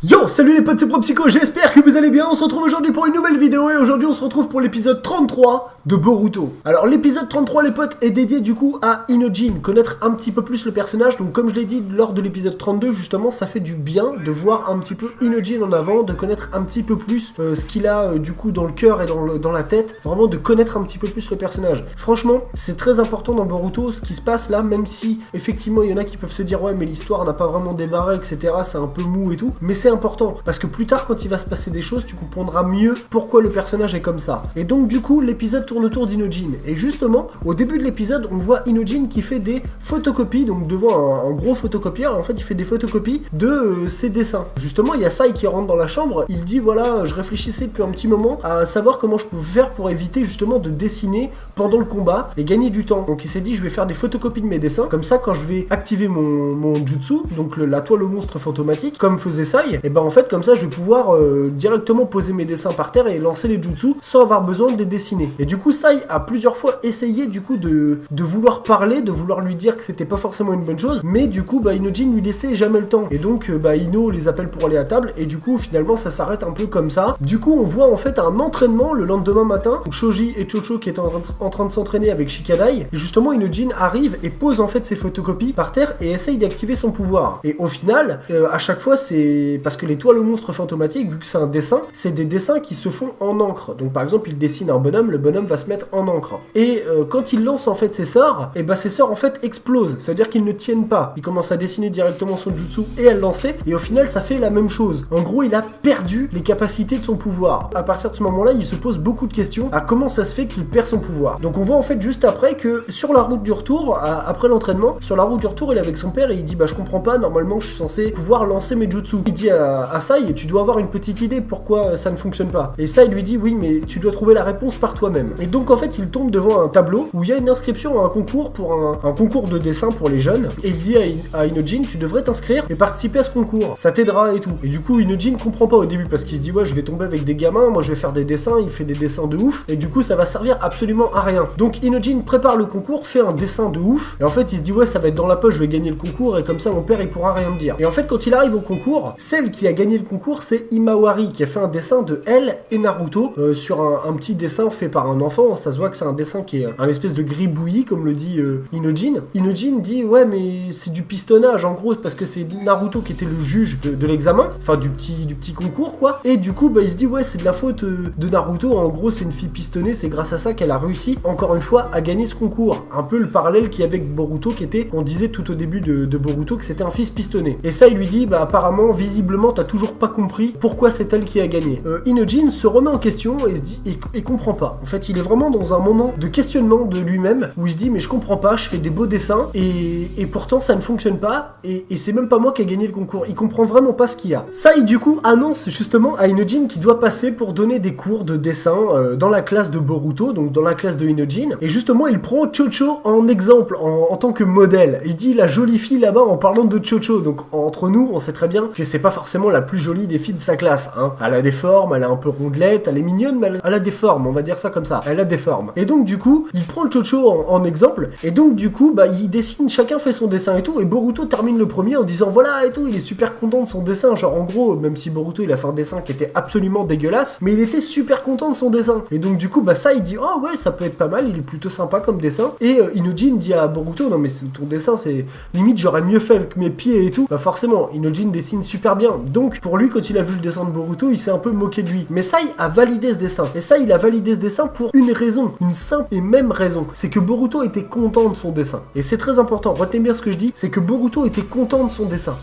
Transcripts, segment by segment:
Yo, salut les potes, c'est ProPsycho, j'espère que vous allez bien. On se retrouve aujourd'hui pour une nouvelle vidéo et aujourd'hui on se retrouve pour l'épisode 33 de Boruto. Alors l'épisode 33 les potes est dédié du coup à Inojin, connaître un petit peu plus le personnage. Donc comme je l'ai dit lors de l'épisode 32 justement, ça fait du bien de voir un petit peu Inojin en avant, de connaître un petit peu plus ce qu'il a du coup dans le cœur et dans la tête, vraiment de connaître un petit peu plus le personnage. Franchement, c'est très important dans Boruto ce qui se passe là, même si effectivement il y en a qui peuvent se dire ouais mais l'histoire n'a pas vraiment démarré etc, c'est un peu mou et tout, mais c'est important parce que plus tard quand il va se passer des choses tu comprendras mieux pourquoi le personnage est comme ça. Et donc du coup l'épisode tourne autour d'Inojin et justement au début de l'épisode on voit Inojin qui fait des photocopies, donc devant un gros photocopieur, en fait il fait des photocopies de ses dessins. Justement il y a Sai qui rentre dans la chambre, il dit voilà je réfléchissais depuis un petit moment à savoir comment je pouvais faire pour éviter justement de dessiner pendant le combat et gagner du temps. Donc il s'est dit je vais faire des photocopies de mes dessins, comme ça quand je vais activer mon jutsu, donc la toile au monstre fantomatique, comme faisait Sai, et ben en fait comme ça je vais pouvoir directement poser mes dessins par terre et lancer les jutsu sans avoir besoin de les dessiner. Et du coup Sai a plusieurs fois essayé du coup de vouloir parler, de vouloir lui dire que c'était pas forcément une bonne chose, mais du coup Inojin lui laissait jamais le temps. Et donc Ino les appelle pour aller à table et du coup finalement ça s'arrête un peu comme ça. Du coup on voit en fait un entraînement le lendemain matin, Shoji et Chocho qui est en train de s'entraîner avec Shikadai, et justement Inojin arrive et pose en fait ses photocopies par terre et essaye d'activer son pouvoir. Et au final à chaque fois c'est parce que les toiles au monstre fantomatique, vu que c'est un dessin, c'est des dessins qui se font en encre. Donc par exemple il dessine un bonhomme, le bonhomme va se mettre en encre. Et quand il lance en fait ses sorts, et ces sorts en fait explosent, c'est à dire qu'ils ne tiennent pas. Il commence à dessiner directement son jutsu et à le lancer, et au final ça fait la même chose. En gros il a perdu les capacités de son pouvoir. À partir de ce moment là il se pose beaucoup de questions à comment ça se fait qu'il perd son pouvoir. Donc on voit en fait juste après que sur la route du retour, après l'entraînement, sur la route du retour il est avec son père et il dit je comprends pas, normalement je suis censé pouvoir lancer mes jutsu. Il dit à Sai, tu dois avoir une petite idée pourquoi ça ne fonctionne pas. Et Sai lui dit oui mais tu dois trouver la réponse par toi-même. Et donc en fait il tombe devant un tableau où il y a une inscription à un concours pour un concours de dessin pour les jeunes, et il dit à Inojin tu devrais t'inscrire et participer à ce concours, ça t'aidera et tout. Et du coup Inojin comprend pas au début parce qu'il se dit ouais je vais tomber avec des gamins, moi je vais faire des dessins, il fait des dessins de ouf et du coup ça va servir absolument à rien. Donc Inojin prépare le concours, fait un dessin de ouf et en fait il se dit ouais ça va être dans la poche, je vais gagner le concours et comme ça mon père il pourra rien me dire. Et en fait quand il arrive au concours, celle qui a gagné le concours c'est Imawari qui a fait un dessin de elle et Naruto sur un petit dessin fait par un enfant. Ça se voit que c'est un dessin qui est un espèce de gribouillis comme le dit Inojin. Inojin dit ouais mais c'est du pistonnage en gros parce que c'est Naruto qui était le juge de l'examen, enfin du petit concours quoi, et du coup il se dit ouais c'est de la faute de Naruto, en gros c'est une fille pistonnée, c'est grâce à ça qu'elle a réussi encore une fois à gagner ce concours. Un peu le parallèle qu'il y avait avec Boruto qui était, on disait tout au début de Boruto que c'était un fils pistonné. Et ça il lui dit apparemment visiblement t'as toujours pas compris pourquoi c'est elle qui a gagné. Inojin se remet en question et se dit et comprend pas. En fait il est vraiment dans un moment de questionnement de lui-même où il se dit mais je comprends pas, je fais des beaux dessins et pourtant ça ne fonctionne pas et c'est même pas moi qui a gagné le concours. Il comprend vraiment pas ce qu'il y a. Sai du coup annonce justement à Inojin qu'il doit passer pour donner des cours de dessin dans la classe de Boruto, donc dans la classe de Inojin, et justement il prend Chocho en exemple, en tant que modèle. Il dit la jolie fille là-bas en parlant de Chocho. Donc entre nous on sait très bien que c'est pas forcément la plus jolie des filles de sa classe hein. Elle a des formes, elle est un peu rondelette, elle est mignonne mais elle a des formes, on va dire ça comme ça, elle a des formes. Et donc du coup il prend Chocho en exemple et donc du coup il dessine, chacun fait son dessin et tout, et Boruto termine le premier en disant voilà et tout, il est super content de son dessin, genre en gros même si Boruto il a fait un dessin qui était absolument dégueulasse mais il était super content de son dessin. Et donc du coup ça il dit oh ouais ça peut être pas mal, il est plutôt sympa comme dessin. Et Inojin dit à Boruto non mais ton dessin c'est limite j'aurais mieux fait avec mes pieds et tout. Forcément Inojin dessine super bien, donc pour lui quand il a vu le dessin de Boruto il s'est un peu moqué de lui. Mais Sai a validé ce dessin, et Sai il a validé ce dessin pour une raison, une simple et même raison, c'est que Boruto était content de son dessin. Et c'est très important, retenez bien ce que je dis, c'est que Boruto était content de son dessin.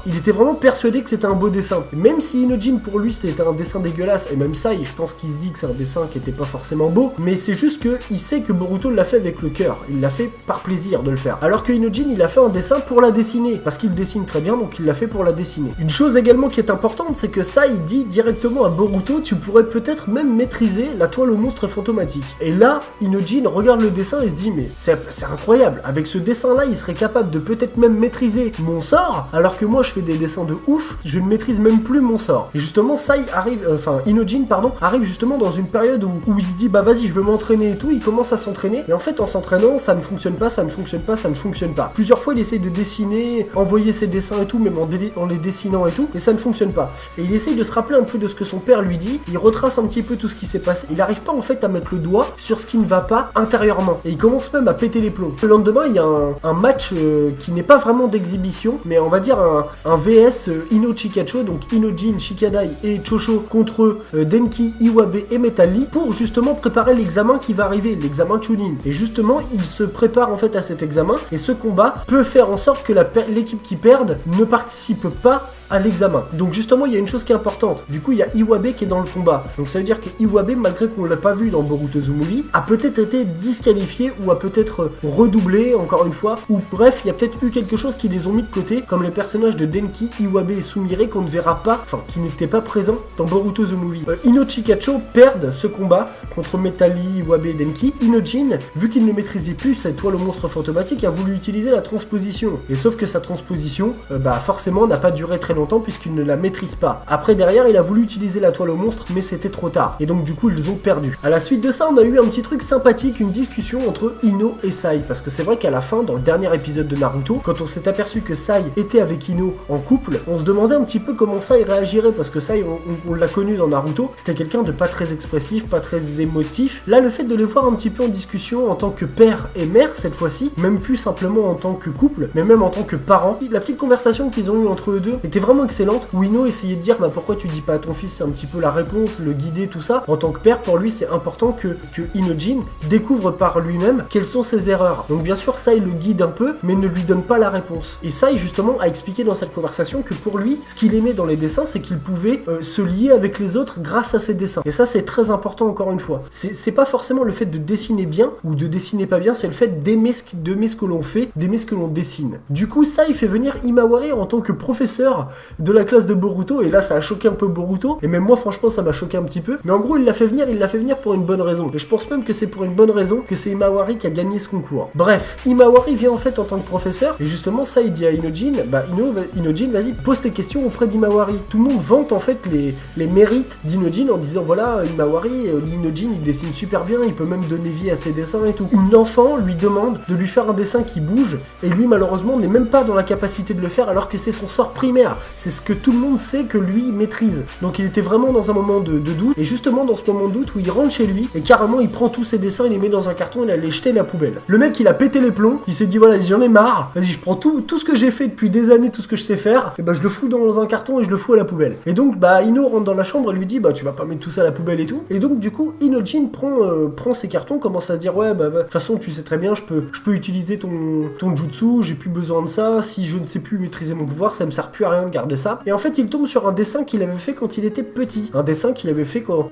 Il était vraiment persuadé que c'était un beau dessin. Même si Inojin pour lui c'était un dessin dégueulasse, et même Sai je pense qu'il se dit que c'est un dessin qui était pas forcément beau, mais c'est juste que il sait que Boruto l'a fait avec le cœur, il l'a fait par plaisir de le faire. Alors que Inojin il a fait un dessin pour la dessiner, parce qu'il dessine très bien donc il l'a fait pour la dessiner. Une chose également qui est importante, c'est que Sai dit directement à Boruto tu pourrais peut-être même maîtriser la toile au monstre fantomatique. Et là Inojin regarde le dessin et se dit mais c'est incroyable, avec ce dessin là il serait capable de peut-être même maîtriser mon sort, alors que moi je fais des dessins de ouf, je ne maîtrise même plus mon sort. Et justement Inojin arrive justement dans une période où il se dit vas-y je veux m'entraîner et tout, il commence à s'entraîner, mais en fait en s'entraînant ça ne fonctionne pas. Plusieurs fois il essaye de dessiner, envoyer ses dessins et tout, même en les dessinant et tout, fini et ça ne fonctionne pas. Et il essaye de se rappeler un peu de ce que son père lui dit, il retrace un petit peu tout ce qui s'est passé, il n'arrive pas en fait à mettre le doigt sur ce qui ne va pas intérieurement. Et il commence même à péter les plombs. Le lendemain, il y a un match qui n'est pas vraiment d'exhibition, mais on va dire un VS Ino Chikacho, donc Inojin, Shikadai et Chosho contre Denki, Iwabe et Metal Lee pour justement préparer l'examen qui va arriver, l'examen Chunin. Et justement, il se prépare en fait à cet examen et ce combat peut faire en sorte que l'équipe qui perde ne participe pas à l'examen. Donc justement, il y a une chose qui est importante. Du coup, il y a Iwabe qui est dans le combat. Donc ça veut dire que Iwabe, malgré qu'on l'a pas vu dans Boruto The Movie, a peut-être été disqualifié ou a peut-être redoublé, encore une fois. Ou bref, il y a peut-être eu quelque chose qui les ont mis de côté, comme les personnages de Denki, Iwabe et Sumire qu'on ne verra pas, enfin, qui n'étaient pas présents dans Boruto The Movie. Ino Chikacho perdent ce combat contre Metal Lee, Iwabe et Denki. Inojin, vu qu'il ne maîtrisait plus cette toile au monstre fantomatique, a voulu utiliser la transposition. Et sauf que sa transposition, forcément, n'a pas duré très longtemps puisqu'il ne la maîtrise pas. Après, derrière, il a voulu utiliser la toile au monstre, mais c'était trop tard. Et donc, du coup, ils ont perdu. À la suite de ça, on a eu un petit truc sympathique, une discussion entre Ino et Sai. Parce que c'est vrai qu'à la fin, dans le dernier épisode de Naruto, quand on s'est aperçu que Sai était avec Ino en couple, on se demandait un petit peu comment Sai réagirait. Parce que Sai, on l'a connu dans Naruto, c'était quelqu'un de pas très expressif, pas très émotif. Là, le fait de les voir un petit peu en discussion en tant que père et mère, cette fois-ci, même plus simplement en tant que couple, mais même en tant que parents, la petite conversation qu'ils ont eue entre eux deux était vraiment excellente, où Ino essayait de dire pourquoi tu dis pas à ton fils un petit peu la réponse, le guider, tout ça. En tant que père, pour lui, c'est important que Inojin découvre par lui-même quelles sont ses erreurs. Donc bien sûr, Sai le guide un peu, mais ne lui donne pas la réponse. Et Sai, justement, a expliqué dans cette conversation que pour lui, ce qu'il aimait dans les dessins, c'est qu'il pouvait se lier avec les autres grâce à ses dessins. Et ça, c'est très important, encore une fois. C'est pas forcément le fait de dessiner bien ou de dessiner pas bien, c'est le fait d'aimer ce que l'on fait, d'aimer ce que l'on dessine. Du coup, Sai fait venir Imawari en tant que professeur de la classe de Boruto, et là ça a choqué un peu Boruto, et même moi franchement ça m'a choqué un petit peu, mais en gros il l'a fait venir pour une bonne raison, et je pense même que c'est pour une bonne raison que c'est Imawari qui a gagné ce concours. Bref, Imawari vient en fait en tant que professeur, et justement ça il dit à Inojin, Inojin vas-y pose tes questions auprès d'Imawari. Tout le monde vante en fait les mérites d'Inojin en disant voilà Imawari, Inojin il dessine super bien, il peut même donner vie à ses dessins et tout. Une enfant lui demande de lui faire un dessin qui bouge, et lui malheureusement n'est même pas dans la capacité de le faire alors que c'est son sort primaire. C'est ce que tout le monde sait que lui maîtrise. Donc il était vraiment dans un moment de doute, et justement dans ce moment de doute où il rentre chez lui, et carrément il prend tous ses dessins, il les met dans un carton, il allait les jeter à la poubelle. Le mec il a pété les plombs, il s'est dit voilà j'en ai marre, vas-y je prends tout ce que j'ai fait depuis des années, tout ce que je sais faire, et je le fous dans un carton et je le fous à la poubelle. Et donc Ino rentre dans la chambre et lui dit tu vas pas mettre tout ça à la poubelle et tout. Et donc du coup Inojin prend ses cartons, commence à se dire de toute façon tu sais très bien je peux utiliser ton jutsu, j'ai plus besoin de ça, si je ne sais plus maîtriser mon pouvoir ça me sert plus à rien de garder ça. Et en fait il tombe sur un dessin qu'il avait fait quand il était petit, un dessin qu'il avait fait quand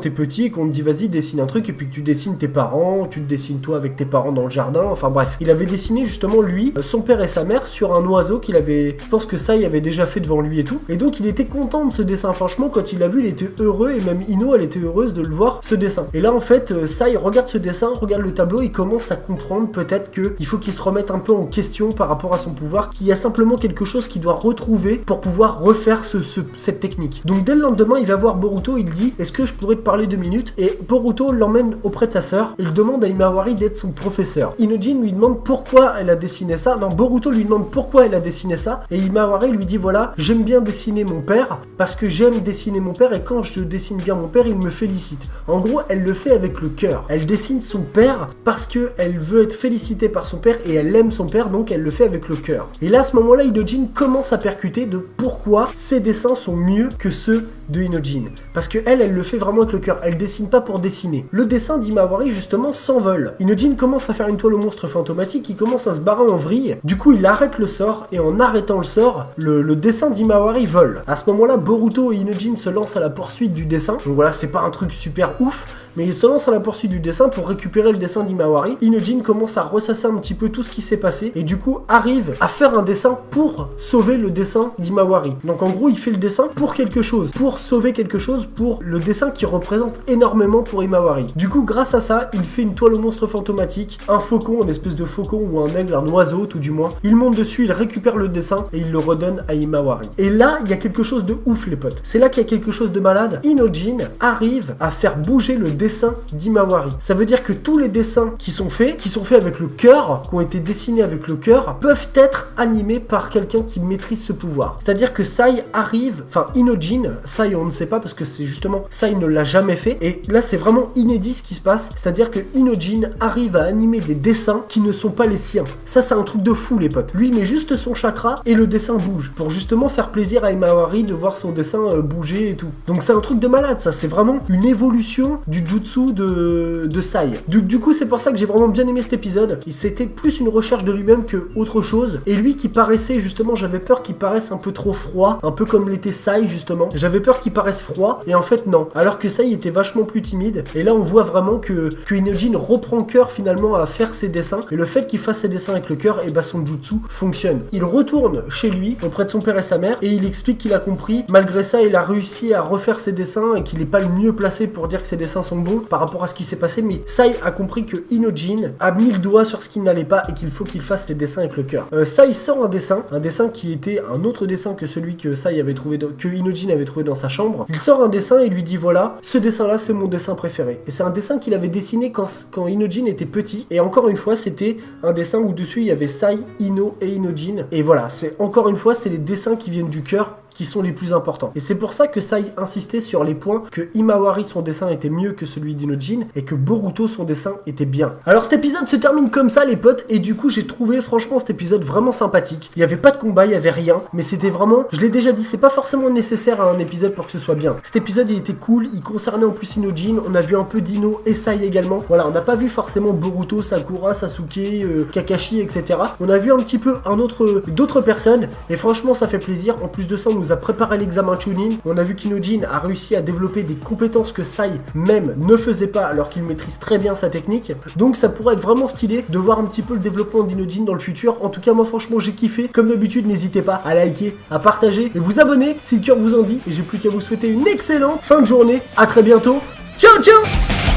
t'es petit et qu'on te dit vas-y dessine un truc, et puis que tu dessines tes parents, tu te dessines toi avec tes parents dans le jardin, enfin bref, il avait dessiné justement lui, son père et sa mère sur un oiseau qu'il avait, je pense que ça il avait déjà fait devant lui et tout, et donc il était content de ce dessin, franchement quand il l'a vu il était heureux, et même Ino elle était heureuse de le voir ce dessin. Et là en fait ça il regarde ce dessin, regarde le tableau, il commence à comprendre peut-être qu'il faut qu'il se remette un peu en question par rapport à son pouvoir, qu'il y a simplement quelque chose qu'il doit retrouver pour pouvoir refaire cette technique. Donc dès le lendemain il va voir Boruto, il dit est-ce que je pourrais te parler 2 minutes, et Boruto l'emmène auprès de sa sœur, il demande à Imawari d'être son professeur. Inojin lui demande pourquoi elle a dessiné ça, Boruto lui demande pourquoi elle a dessiné ça, et Imawari lui dit voilà j'aime bien dessiner mon père parce que j'aime dessiner mon père, et quand je dessine bien mon père il me félicite. En gros elle le fait avec le cœur, elle dessine son père parce que elle veut être félicitée par son père et elle aime son père, donc elle le fait avec le cœur. Et là à ce moment-là Inojin commence à percuter de pourquoi ses dessins sont mieux que ceux de Inojin, parce que elle le fait vraiment avec le cœur, elle dessine pas pour dessiner. Le dessin d'Imawari justement s'envole. Inojin commence à faire une toile au monstre fantomatique, il commence à se barrer en vrille, du coup il arrête le sort, et en arrêtant le sort, le dessin d'Imawari vole. À ce moment-là, Boruto et Inojin se lancent à la poursuite du dessin, donc voilà, c'est pas un truc super ouf, mais ils se lancent à la poursuite du dessin pour récupérer le dessin d'Imawari. Inojin commence à ressasser un petit peu tout ce qui s'est passé, et du coup arrive à faire un dessin pour sauver le dessin d'Imawari. Donc en gros il fait le dessin pour quelque chose, pour sauver quelque chose, pour le dessin qui représente énormément pour Imawari. Du coup grâce à ça il fait une toile au monstre fantomatique, un faucon, une espèce de faucon ou un aigle, un oiseau tout du moins. Il monte dessus, il récupère le dessin et il le redonne à Imawari. Et là il y a quelque chose de ouf les potes, c'est là qu'il y a quelque chose de malade. Inojin arrive à faire bouger bouger le dessin d'Himawari. Ça veut dire que tous les dessins qui sont faits avec le cœur, qui ont été dessinés avec le cœur, peuvent être animés par quelqu'un qui maîtrise ce pouvoir. C'est-à-dire que Sai arrive, enfin Inojin, Sai on ne sait pas parce que c'est justement Sai ne l'a jamais fait, et là c'est vraiment inédit ce qui se passe, c'est-à-dire que Inojin arrive à animer des dessins qui ne sont pas les siens. Ça c'est un truc de fou les potes. Lui il met juste son chakra et le dessin bouge, pour justement faire plaisir à Himawari de voir son dessin bouger et tout. Donc c'est un truc de malade ça, c'est vraiment une évolution du jutsu de Sai. Du coup c'est pour ça que j'ai vraiment bien aimé cet épisode. C'était plus une recherche de lui-même que autre chose, et lui qui paraissait justement, j'avais peur qu'il paraisse un peu trop froid, un peu comme l'était Sai justement. J'avais peur qu'il paraisse froid, et en fait non. Alors que Sai était vachement plus timide, et là on voit vraiment que Inojin reprend cœur finalement à faire ses dessins, et le fait qu'il fasse ses dessins avec le cœur, et bah son jutsu fonctionne. Il retourne chez lui, auprès de son père et sa mère, et il explique qu'il a compris, malgré ça il a réussi à refaire ses dessins, et qu'il n'est pas le mieux placé pour dire que ses dessins sont bons par rapport à ce qui s'est passé, mais Sai a compris que Inojin a mis le doigt sur ce qui n'allait pas, et qu'il faut qu'il fasse les dessins avec le cœur. Sai sort un dessin qui était un autre dessin que celui que Sai avait trouvé, que Inojin avait trouvé dans sa chambre. Il sort un dessin et lui dit voilà, ce dessin là c'est mon dessin préféré. Et c'est un dessin qu'il avait dessiné quand Inojin était petit, et encore une fois c'était un dessin où dessus il y avait Sai, Ino et Inojin, et voilà, c'est encore une fois c'est les dessins qui viennent du cœur qui sont les plus importants. Et c'est pour ça que Sai insistait sur les points que Himawari son dessin était mieux que celui d'Inojin, et que Boruto son dessin était bien. Alors cet épisode se termine comme ça les potes, et du coup j'ai trouvé franchement cet épisode vraiment sympathique. Il n'y avait pas de combat, il n'y avait rien, mais c'était vraiment, je l'ai déjà dit, c'est pas forcément nécessaire à un épisode pour que ce soit bien. Cet épisode il était cool, il concernait en plus Inojin, on a vu un peu d'Ino et Sai également. Voilà, on n'a pas vu forcément Boruto, Sakura, Sasuke, Kakashi, etc. On a vu un petit peu d'autres personnes, et franchement ça fait plaisir. En plus de ça on nous a préparé l'examen Chunin, on a vu qu'Inojin a réussi à développer des compétences que Sai même ne faisait pas alors qu'il maîtrise très bien sa technique. Donc ça pourrait être vraiment stylé de voir un petit peu le développement d'Inojin dans le futur. En tout cas moi franchement j'ai kiffé. Comme d'habitude n'hésitez pas à liker, à partager et vous abonner si le cœur vous en dit, et j'ai plus qu'à vous souhaiter une excellente fin de journée. À très bientôt. Ciao ciao.